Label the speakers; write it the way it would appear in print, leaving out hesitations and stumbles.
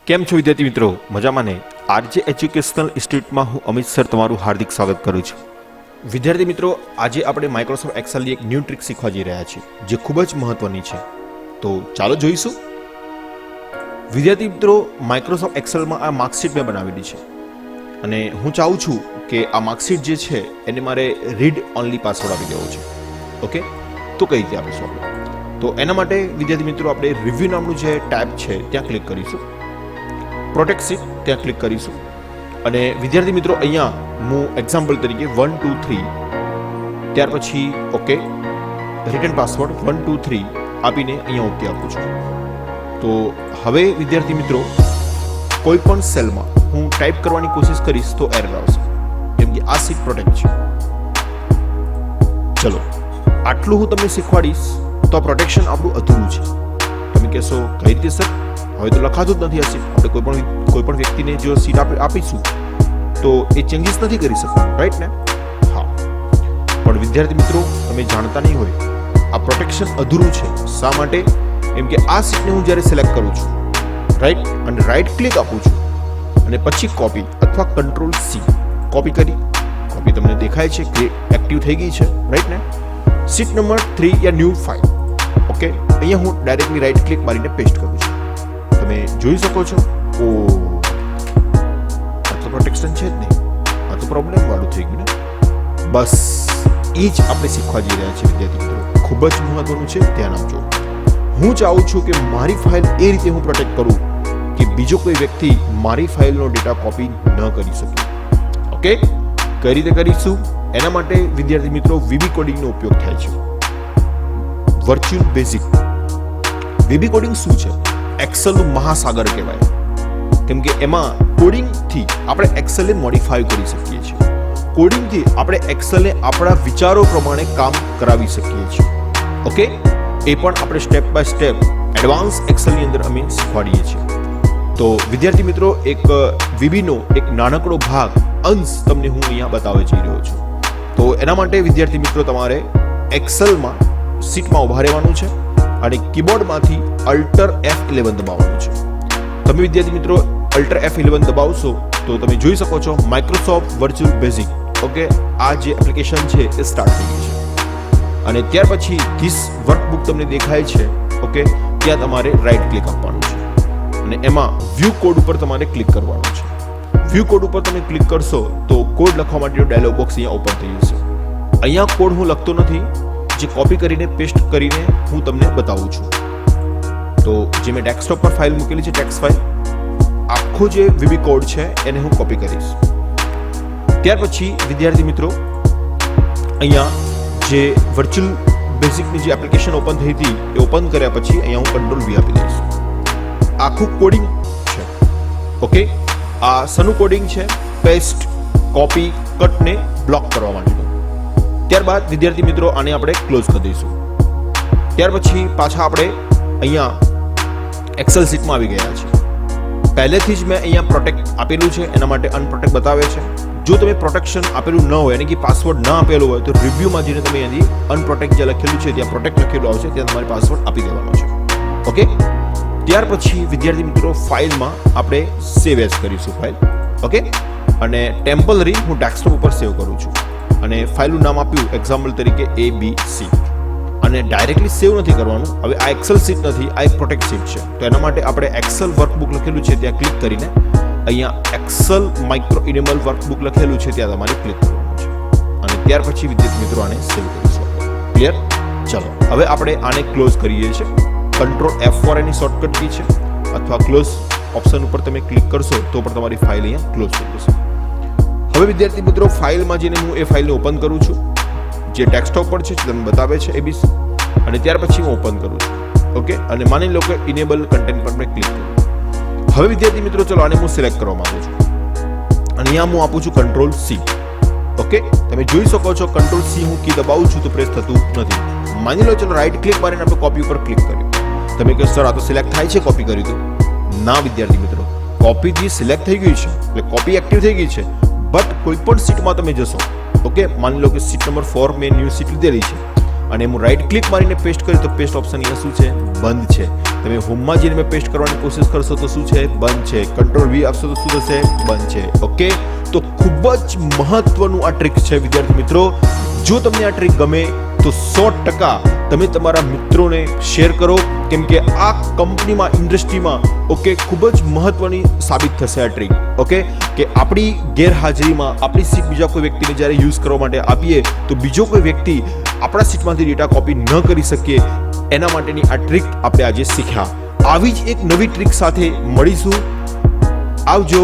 Speaker 1: કેમ છો વિદ્યાર્થી મિત્રો? મજામાં ને? આરજે એજ્યુકેશનલ ઇન્સ્ટિટ્યૂટમાં હું અમિત સર તમારું હાર્દિક સ્વાગત કરું છું. વિદ્યાર્થી મિત્રો, આજે આપણે માઇક્રોસોફ્ટ એક્સેલની એક ન્યૂ ટ્રીક શીખવા જઈ રહ્યા છીએ, જે ખૂબ જ મહત્વની છે. તો ચાલો જોઈશું. વિદ્યાર્થી મિત્રો, માઇક્રોસોફ્ટ એક્સેલમાં આ માર્કશીટ મેં બનાવેલી છે અને હું ચાહું છું કે આ માર્કશીટ જે છે એને મારે રીડ ઓનલી પાસવર્ડ આપી દેવો છે. ઓકે, તો કઈ રીતે આપીશું આપણે? તો એના માટે વિદ્યાર્થી મિત્રો આપણે રિવ્યુ નામનું જે ટેબ છે ત્યાં ક્લિક કરીશું. પ્રોટેક્ટ શીટ ત્યાં ક્લિક કરીશું અને વિદ્યાર્થી મિત્રો અહીંયા હું એક્ઝામ્પલ તરીકે 1 2 3 ત્યાર પછી ઓકે રિટર્ન પાસવર્ડ 1 2 3 આપીને અહીંયા ઓકે આપું છું. તો હવે વિદ્યાર્થી મિત્રો કોઈ પણ સેલમાં હું ટાઈપ કરવાની કોશિશ કરીશ તો એરર આવશે, કેમ કે આ શીટ પ્રોટેક્ટ છે. ચલો, આટલું હું તમને શીખવાડીશ તો આ પ્રોટેક્શન આપણું અધૂરું છે. તમે કહેશો કઈ રીતે સર? હવે તો લખાતું જ નથી આ સીટ. આપણે કોઈ પણ વ્યક્તિને જો સીટ આપીશું તો એ ચેન્જીસ નથી કરી શકવાનું, રાઈટ ને? હા, પણ વિદ્યાર્થી મિત્રો તમે જાણતા નહીં હોય આ પ્રોટેક્શન અધૂરું છે. શા માટે? કેમ કે આ સીટને હું જ્યારે સિલેક્ટ કરું છું, રાઈટ, અને રાઈટ ક્લિક આપું છું અને પછી કોપી અથવા કંટ્રોલ સી કોપી કરી, કોપી તમને દેખાય છે કે એક્ટિવ થઈ ગઈ છે, રાઈટ ને? સીટ નંબર 3 યા ન્યૂ ફાઇલ. ઓકે, અહીંયા હું ડાયરેક્ટલી રાઈટ ક્લિક મારીને પેસ્ટ કરું છું. તમે જોઈ શકો છો, ઓ આ તો પ્રોટેક્શન છે જ નહીં, આ તો પ્રોબ્લેમ વાળું થઈ ગયું ને. બસ એ જ આપણે શીખવા જઈ રહ્યા છીએ વિદ્યાર્થી મિત્રો. ખૂબ જ મહત્વનું છે, ધ્યાન આપજો. હું ચાહું છું કે મારી ફાઇલ એ રીતે હું પ્રોટેક્ટ કરું કે બીજો કોઈ વ્યક્તિ મારી ફાઇલનો ડેટા કોપી ન કરી શકે. ઓકે, કઈ રીતે કરીશું? એના માટે વિદ્યાર્થી મિત્રો વીબી કોડિંગનો ઉપયોગ થાય છે. વર્ચ્યુઅલ બેઝિક વીબી કોડિંગ શું છે? એક્સેલનું મહાસાગર કહેવાય, કેમ કે એમાં કોડિંગથી આપણે એક્સેલને મોડિફાઈ કરી શકીએ છીએ. કોડિંગથી આપણે એક્સેલને આપણા વિચારો પ્રમાણે કામ કરાવી શકીએ છીએ. ઓકે, એ પણ આપણે સ્ટેપ બાય સ્ટેપ એડવાન્સ એક્સેલની અંદર અમે શીખવાડીએ છીએ. તો વિદ્યાર્થી મિત્રો એક વીબીનો એક નાનકડો ભાગ અંશ તમને હું અહીંયા બતાવવા જઈ રહ્યો છું. તો એના માટે વિદ્યાર્થી મિત્રો તમારે એક્સેલમાં સીટમાં ઉભા રહેવાનું છે અને કીબોર્ડમાંથી અલ્ટર F11 દબાવવાનું છે. તમે વિદ્યાર્થી મિત્રો અલ્ટર F11 દબાવશો તો તમે જોઈ શકો છો માઇક્રોસોફ્ટ વર્ચ્યુઅલ બેઝિક, ઓકે, આ જે એપ્લિકેશન છે એ સ્ટાર્ટ થઈ ગઈ છે. અને ત્યાર પછી ધીસ વર્કબુક તમને દેખાય છે, ઓકે, ત્યાં તમારે રાઈટ ક્લિક આપવાનું છે અને એમાં વ્યૂ કોડ ઉપર તમારે ક્લિક કરવાનું છે. વ્યૂ કોડ ઉપર તમે ક્લિક કરશો તો કોડ લખવા માટેનો ડાયલોગ બોક્સ અહીંયા ઓપન થઈ જશે. અહીંયા કોડ હું લખતો નથી, જે કોપી કરીને પેસ્ટ કરીને હું તમને બતાવું છું. તો જે મેં ડેસ્કટોપ પર ફાઇલ મૂકેલી છે, ટેક્સ્ટ ફાઇલ, આખો જે વીબી કોડ છે એને હું કોપી કરીશ. ત્યાર પછી વિદ્યાર્થી મિત્રો અહીંયા જે વર્ચ્યુઅલ બેઝિકની જે એપ્લિકેશન ઓપન થઈ હતી એ ઓપન કર્યા પછી અહીંયા હું કંટ્રોલ વી આપી દઈશ. આખું કોડિંગ છે, ઓકે. આ સનું કોડિંગ છે? પેસ્ટ, કોપી, કટને બ્લોક કરવા માટેનું. ત્યારબાદ વિદ્યાર્થી મિત્રો આને આપણે ક્લોઝ કરી દઈશું. ત્યાર પછી પાછા આપણે અહીંયા એક્સેલ શીટમાં આવી ગયા છે. પહેલેથી જ મેં અહીંયા પ્રોટેક્ટ આપેલું છે, એના માટે અનપ્રોટેક્ટ બતાવે છે. જો તમે પ્રોટેક્શન આપેલું ન હોય, એટલે કે પાસવર્ડ ન આપેલો હોય, તો રિવ્યુમાં જઈને તમે અહીંયાથી અનપ્રોટેક્ટ જે લખેલું છે ત્યાં પ્રોટેક્ટ લખેલું આવશે, ત્યાં તમારે પાસવર્ડ આપી દેવાનો છે. ઓકે, ત્યાર પછી વિદ્યાર્થી મિત્રો ફાઇલમાં આપણે સેવ એઝ કરીશું ફાઇલ. ઓકે, અને ટેમ્પરરી હું ડેસ્કટોપ ઉપર સેવ કરું છું અને ફાઇલનું નામ આપ્યું એક્ઝામ્પલ તરીકે ABC. અને ડાયરેક્ટલી સેવ નથી કરવાનું. હવે આ એક્સેલ શીટ નથી, આ એક પ્રોટેક્ટ શીટ છે. તો એના માટે આપણે એક્સેલ વર્કબુક લખેલું છે ત્યાં ક્લિક કરીને અહીંયા એક્સેલ માઇક્રો ઇનેબલ વર્કબુક લખેલું છે ત્યાં તમારે ક્લિક કરવાનું છે અને ત્યાર પછી વિદ્યાર્થી મિત્રો આને સેવ કરીશું. ક્લિયર? ચલો, હવે આપણે આને ક્લોઝ કરીએ છીએ. કંટ્રોલ F4 એની શોર્ટકટ કી છે, અથવા ક્લોઝ ઓપ્શન ઉપર તમે ક્લિક કરશો તો પણ તમારી ફાઇલ અહીંયા ક્લોઝ થઈ જશે. હવે વિદ્યાર્થી મિત્રો ફાઇલમાં જઈને હું એ ફાઇલને ઓપન કરું છું, જે ડેસ્કટોપ પર છે, તમને બતાવે છે ABC, અને ત્યાર પછી હું ઓપન કરું છું. ઓકે, અને માની લો કે ઇનેબલ કન્ટેન્ટ પર મેં ક્લિક કર્યું. હવે વિદ્યાર્થી મિત્રો ચલો આને હું સિલેક્ટ કરવા માંગુ છું અને અહીંયા હું આપું છું કંટ્રોલ સી. ઓકે, તમે જોઈ શકો છો કંટ્રોલ સી હું કી દબાવું છું તો પ્રેસ થતું નથી. માની લો ચલો રાઈટ ક્લિક મારીને આપણે કોપી ઉપર ક્લિક કર્યું. તમે કહો સર આ તો સિલેક્ટ થાય છે કોપી કર્યું તો? ના વિદ્યાર્થી મિત્રો, કોપી જે સિલેક્ટ થઈ ગઈ છે એટલે કોપી એક્ટિવ થઈ ગઈ છે, બટ કોઈ પણ સીટમાં તમે જશો, ઓકે, માની લો કે સીટ નંબર 4 મેં ન્યૂ સીટ લીધેલી છે અને હું રાઈટ ક્લિક મારીને પેસ્ટ કર્યું તો પેસ્ટ ઓપ્શન અહીંયા શું છે? બંધ છે. તમે હોમમાં જઈને પેસ્ટ કરવાની કોશિશ કરશો તો શું છે, બંધ છે. કંટ્રોલ V આપશો તો શું થશે, બંધ છે. ઓકે, તો ખૂબ જ મહત્વનું આ ટ્રીક છે વિદ્યાર્થી મિત્રો. જો તમને આ ટ્રીક ગમે તો 100% તમે તમારા મિત્રોને શેર કરો, કેમ કે આ કંપનીમાં, ઇન્ડસ્ટ્રીમાં ઓકે ખૂબ જ મહત્વની સાબિત થશે આ ટ્રીક. ઓકે, કે આપણી ગેરહાજરીમાં આપણી સીટ બીજા કોઈ વ્યક્તિને જ્યારે યુઝ કરવા માટે આપીએ તો બીજો કોઈ વ્યક્તિ આપણા સીટમાંથી ડેટા કોપી ન કરી શકીએ, એના માટેની આ ટ્રીક આપણે આજે શીખ્યા. આવી જ એક નવી ટ્રીક સાથે મળીશું. આવજો.